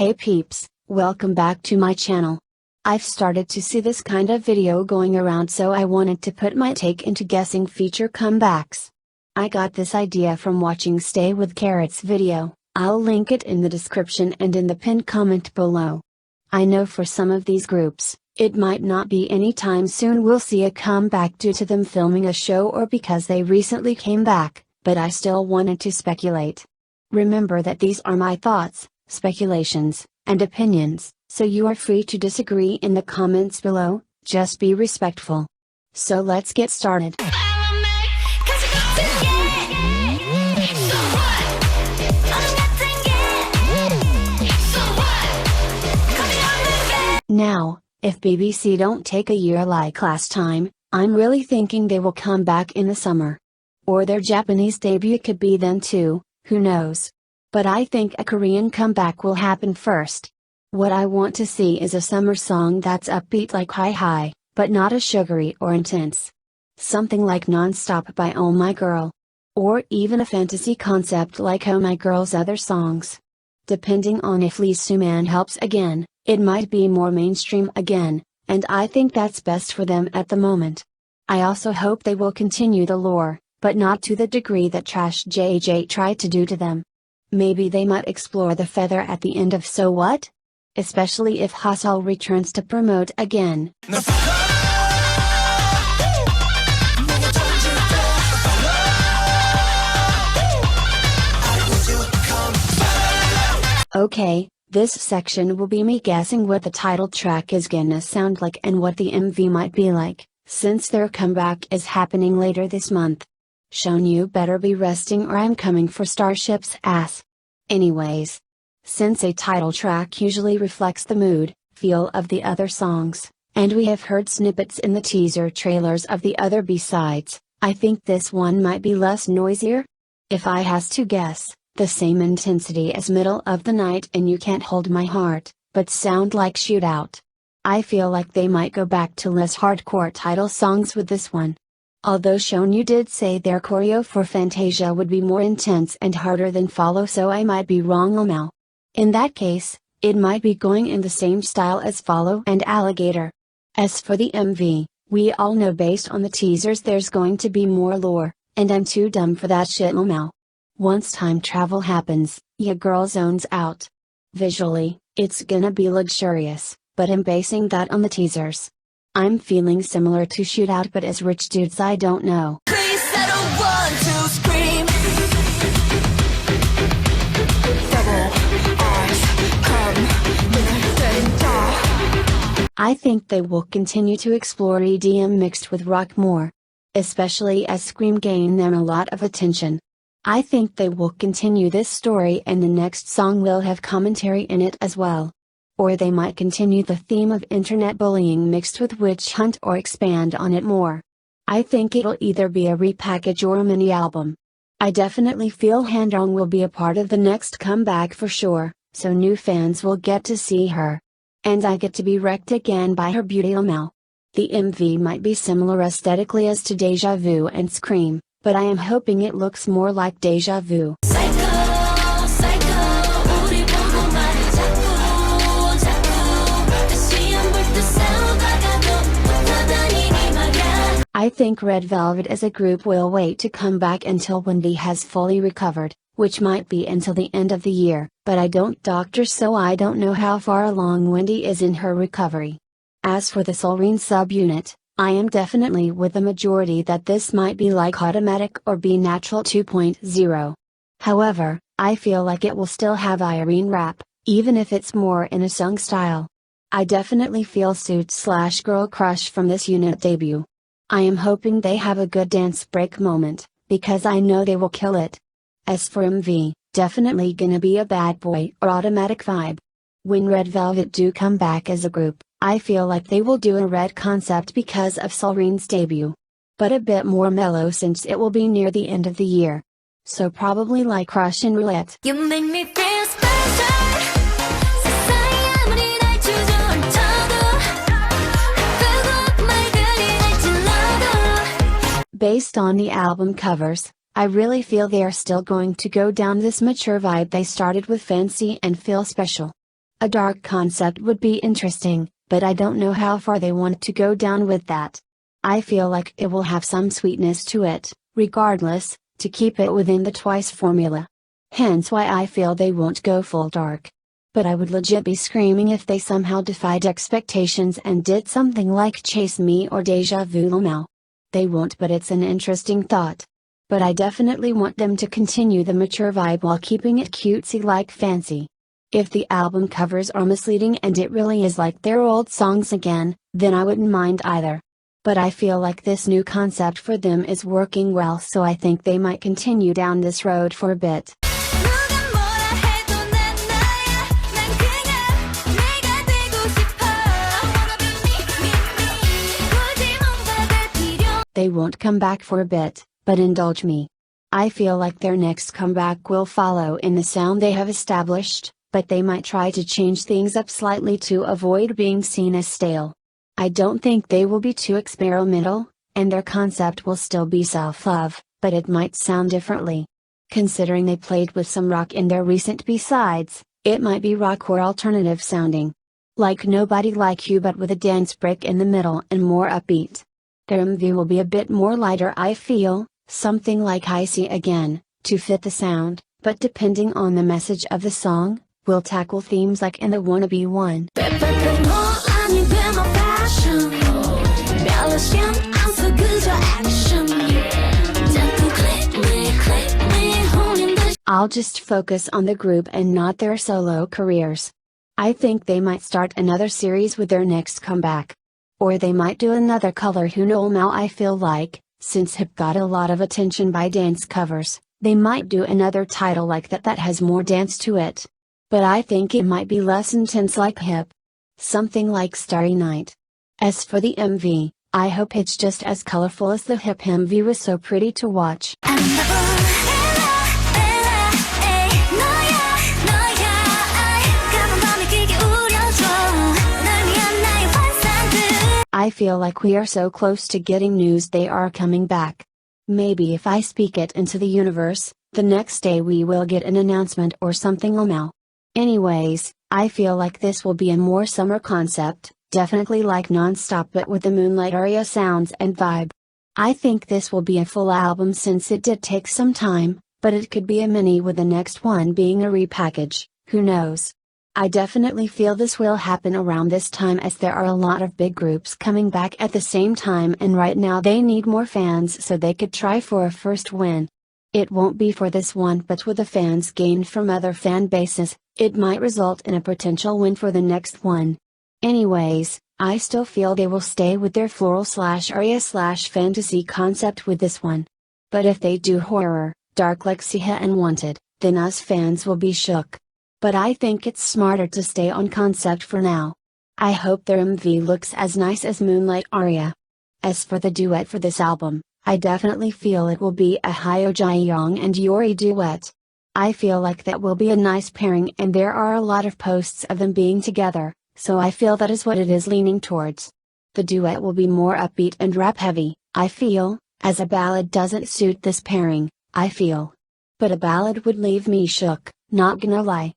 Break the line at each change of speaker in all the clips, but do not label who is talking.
Hey peeps, welcome back to my channel. I've started to see this kind of video going around, so I wanted to put my take into guessing feature comebacks. I got this idea from watching Stay with Carrot's video. I'll link it in the description and in the pinned comment below. I know for some of these groups, it might not be anytime soon we'll see a comeback due to them filming a show or because they recently came back, but I still wanted to speculate. Remember that these are my thoughts, speculations, and opinions, so you are free to disagree in the comments below, just be respectful. So let's get started. Now, if BBC don't take a year like last time, I'm really thinking they will come back in the summer. Or their Japanese debut could be then too, who knows. But I think a Korean comeback will happen first. What I want to see is a summer song that's upbeat like Hi Hi, but not as sugary or intense. Something like Non-Stop by Oh My Girl. Or even a fantasy concept like Oh My Girl's other songs. Depending on if Lee Soo-man helps again, it might be more mainstream again, and I think that's best for them at the moment. I also hope they will continue the lore, but not to the degree that Trash JJ tried to do to them. Maybe they might explore the feather at the end of So What? Especially if Hustle returns to promote again. Okay, this section will be me guessing what the title track is gonna sound like and what the MV might be like, since their comeback is happening later this month. Sean, you better be resting or I'm coming for Starship's ass. Anyways, since a title track usually reflects the mood, feel of the other songs, and we have heard snippets in the teaser trailers of the other B-sides, I think this one might be less noisier? If I has to guess, the same intensity as Middle of the Night and You Can't Hold My Heart, but sound like Shootout. I feel like they might go back to less hardcore title songs with this one. Although Sean, you did say their choreo for Fantasia would be more intense and harder than Follow, so I might be wrong now. In that case, it might be going in the same style as Follow and Alligator. As for the MV, we all know based on the teasers there's going to be more lore, and I'm too dumb for that shit now. Once time travel happens, ya girl zones out. Visually, it's gonna be luxurious, but I'm basing that on the teasers. I'm feeling similar to Shootout, but as rich dudes I don't know. Please, I don't want to scream. I think they will continue to explore EDM mixed with rock more. Especially as Scream gain them a lot of attention. I think they will continue this story and the next song will have commentary in it as well. Or they might continue the theme of internet bullying mixed with witch hunt or expand on it more. I think it'll either be a repackage or a mini album. I definitely feel Handong will be a part of the next comeback for sure, so new fans will get to see her. And I get to be wrecked again by her beauty now. The MV might be similar aesthetically as to Deja Vu and Scream, but I am hoping it looks more like Deja Vu. I think Red Velvet as a group will wait to come back until Wendy has fully recovered, which might be until the end of the year, but I don't doctor, so I don't know how far along Wendy is in her recovery. As for the Solreen subunit, I am definitely with the majority that this might be like Automatic or Be Natural 2.0. However, I feel like it will still have Irene rap, even if it's more in a sung style. I definitely feel Suit/Girl Crush from this unit debut. I am hoping they have a good dance break moment, because I know they will kill it. As for MV, definitely gonna be a Bad Boy or Automatic vibe. When Red Velvet do come back as a group, I feel like they will do a red concept because of Solreen's debut. But a bit more mellow since it will be near the end of the year. So probably like Crush and Roulette. You make me feel special. Based on the album covers, I really feel they are still going to go down this mature vibe they started with Fancy and Feel Special. A dark concept would be interesting, but I don't know how far they want to go down with that. I feel like it will have some sweetness to it, regardless, to keep it within the TWICE formula. Hence why I feel they won't go full dark. But I would legit be screaming if they somehow defied expectations and did something like Chase Me or Deja Vu LOONA. They won't, but it's an interesting thought. But I definitely want them to continue the mature vibe while keeping it cutesy like fancy. If the album covers are misleading and it really is like their old songs again, then I wouldn't mind either. But I feel like this new concept for them is working well, so I think they might continue down this road for a bit. They won't come back for a bit, but indulge me. I feel like their next comeback will follow in the sound they have established, but they might try to change things up slightly to avoid being seen as stale. I don't think they will be too experimental, and their concept will still be self-love, but it might sound differently. Considering they played with some rock in their recent B-sides, it might be rock or alternative sounding. Like Nobody Like You, but with a dance break in the middle and more upbeat. Their MV will be a bit more lighter, I feel, something like ITZY again, to fit the sound, but depending on the message of the song, will tackle themes like in the Wannabe one. I'll just focus on the group and not their solo careers. I think they might start another series with their next comeback. Or they might do another color who know now. I feel like, since hip got a lot of attention by dance covers, they might do another title like that has more dance to it. But I think it might be less intense like hip. Something like Starry Night. As for the MV, I hope it's just as colorful as the hip MV was so pretty to watch. I feel like we are so close to getting news they are coming back. Maybe if I speak it into the universe, the next day we will get an announcement or something. Now. Anyways, I feel like this will be a more summer concept, definitely like non-stop but with the Moonlight ARIAZ sounds and vibe. I think this will be a full album since it did take some time, but it could be a mini with the next one being a repackage, who knows. I definitely feel this will happen around this time as there are a lot of big groups coming back at the same time, and right now they need more fans so they could try for a first win. It won't be for this one, but with the fans gained from other fan bases, it might result in a potential win for the next one. Anyways, I still feel they will stay with their floral/ARIAZ/fantasy concept with this one. But if they do horror, dark like Siha and Wanted, then us fans will be shook. But I think it's smarter to stay on concept for now. I hope their MV looks as nice as Moonlight ARIAZ. As for the duet for this album, I definitely feel it will be a Hyo Jae-young and Yori duet. I feel like that will be a nice pairing, and there are a lot of posts of them being together, so I feel that is what it is leaning towards. The duet will be more upbeat and rap heavy, I feel, as a ballad doesn't suit this pairing, I feel. But a ballad would leave me shook, not gonna lie.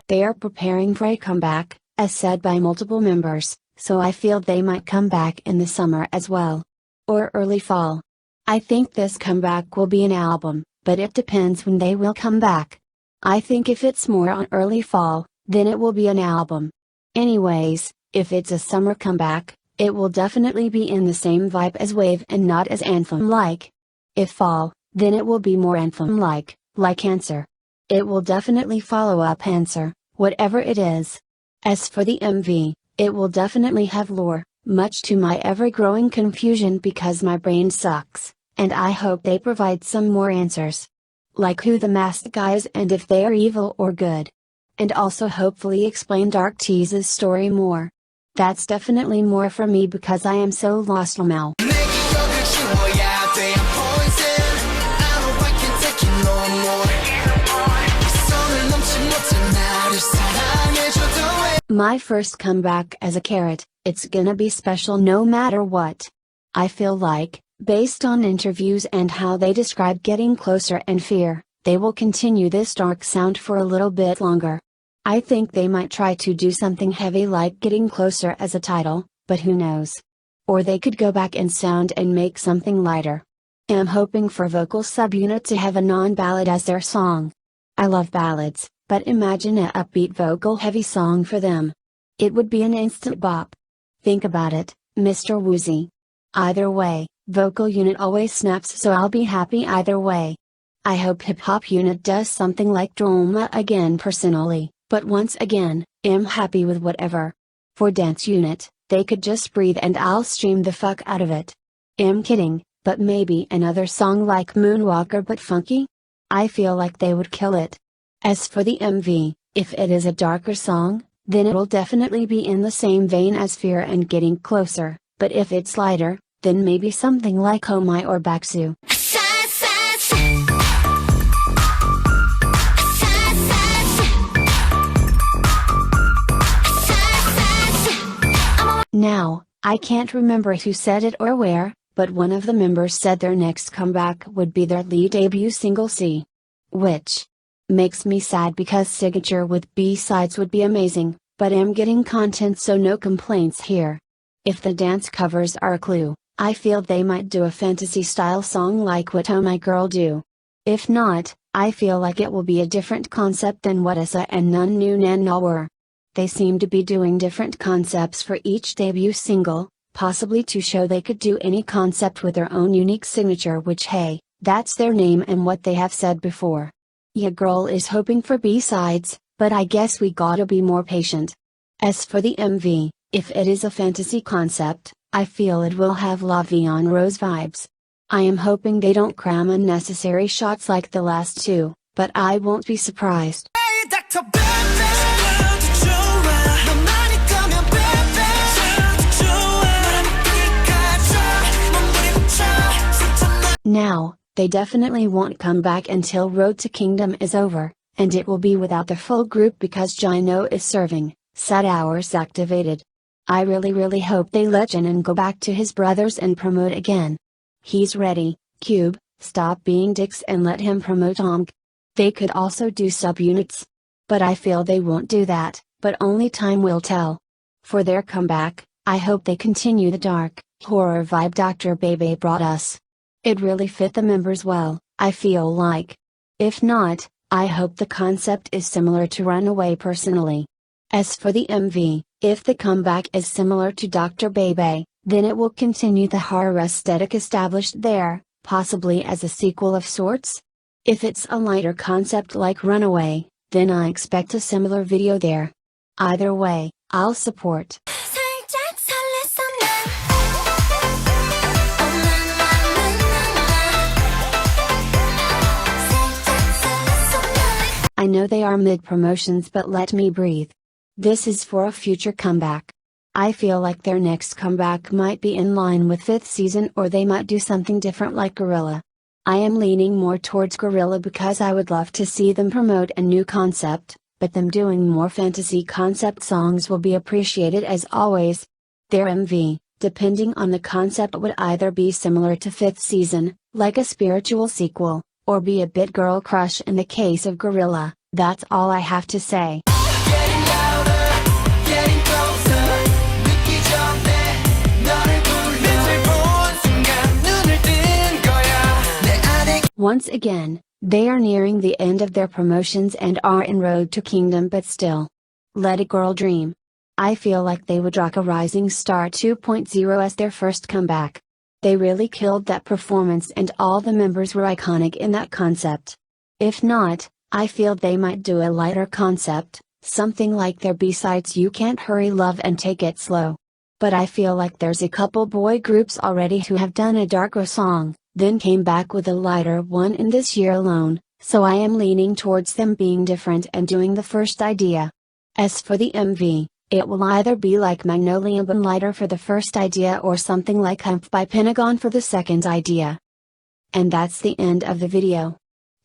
They are preparing for a comeback, as said by multiple members, so I feel they might come back in the summer as well. Or early fall. I think this comeback will be an album, but it depends when they will come back. I think if it's more on early fall, then it will be an album. Anyways, if it's a summer comeback, it will definitely be in the same vibe as Wave and not as Anthem-like. If fall, then it will be more Anthem-like, like Answer. It will definitely follow up Answer, whatever it is. As for the MV, it will definitely have lore, much to my ever-growing confusion because my brain sucks, and I hope they provide some more answers. Like who the masked guy is and if they are evil or good. And also hopefully explain ATEEZ's story more. That's definitely more for me because I am so lost now. My first comeback as a carrot, it's gonna be special no matter what. I feel like, based on interviews and how they describe Getting Closer and Fear, they will continue this dark sound for a little bit longer. I think they might try to do something heavy like Getting Closer as a title, but who knows? Or they could go back in sound and make something lighter. I'm hoping for vocal subunit to have a non-ballad as their song. I love ballads, but imagine a upbeat vocal heavy song for them. It would be an instant bop. Think about it, Mr. Woozy. Either way, vocal unit always snaps, so I'll be happy either way. I hope hip hop unit does something like DREAMCATCHER again personally, but once again, I'm happy with whatever. For dance unit, they could just breathe and I'll stream the fuck out of it. I'm kidding, but maybe another song like Moonwalker but funky? I feel like they would kill it. As for the MV, if it is a darker song, then it'll definitely be in the same vein as Fear and Getting Closer, but if it's lighter, then maybe something like Oh My or Baksu. Now, I can't remember who said it or where, but one of the members said their next comeback would be their lead debut single C. Which makes me sad because Signature with B-sides would be amazing, but I'm getting content so no complaints here. If the dance covers are a clue, I feel they might do a fantasy style song like what Oh My Girl do. If not, I feel like it will be a different concept than what ITZY and None New Nana were. They seem to be doing different concepts for each debut single, possibly to show they could do any concept with their own unique signature, which hey, that's their name and what they have said before. Yeah, girl is hoping for B-sides, but I guess we gotta be more patient. As for the MV, if it is a fantasy concept, I feel it will have La Vie en Rose vibes. I am hoping they don't cram unnecessary shots like the last two, but I won't be surprised. Now, they definitely won't come back until Road to Kingdom is over, and it will be without the full group because Jino is serving, sad hours activated. I really hope they let Jinan go back to his brothers and promote again. He's ready, Cube, stop being dicks and let him promote OMG. They could also do subunits. But I feel they won't do that, but only time will tell. For their comeback, I hope they continue the dark, horror vibe Dr. Bebe brought us. It really fit the members well, I feel like. If not, I hope the concept is similar to Runaway personally. As for the MV, if the comeback is similar to Dr. Bebe, then it will continue the horror aesthetic established there, possibly as a sequel of sorts. If it's a lighter concept like Runaway, then I expect a similar video there. Either way, I'll support. I know they are mid-promotions, but let me breathe. This is for a future comeback. I feel like their next comeback might be in line with 5th season, or they might do something different like Gorilla. I am leaning more towards Gorilla because I would love to see them promote a new concept, but them doing more fantasy concept songs will be appreciated as always. Their MV, depending on the concept, would either be similar to 5th season, like a spiritual sequel, or be a bit girl crush in the case of Gorilla. That's all I have to say. Once again, they are nearing the end of their promotions and are en road to Kingdom, but still. Let a girl dream. I feel like they would rock a Rising Star 2.0 as their first comeback. They really killed that performance and all the members were iconic in that concept. If not, I feel they might do a lighter concept, something like their B-sides You Can't Hurry Love and Take It Slow. But I feel like there's a couple boy groups already who have done a darker song, then came back with a lighter one in this year alone, so I am leaning towards them being different and doing the first idea. As for the MV, it will either be like Magnolia but lighter for the first idea, or something like Humph by Pentagon for the second idea. And that's the end of the video.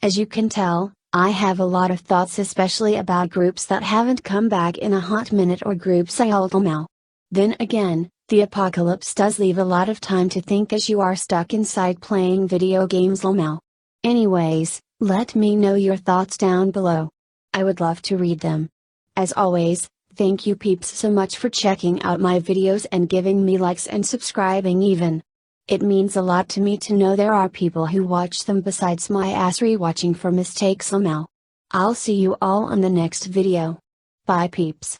As you can tell, I have a lot of thoughts, especially about groups that haven't come back in a hot minute or groups I hold now. Then again, The apocalypse does leave a lot of time to think as you are stuck inside playing video games now. Anyways, let me know your thoughts down below. I would love to read them. As always, thank you peeps so much for checking out my videos and giving me likes and subscribing even. It means a lot to me to know there are people who watch them besides my ass rewatching for mistakes now. I'll see you all on the next video. Bye peeps.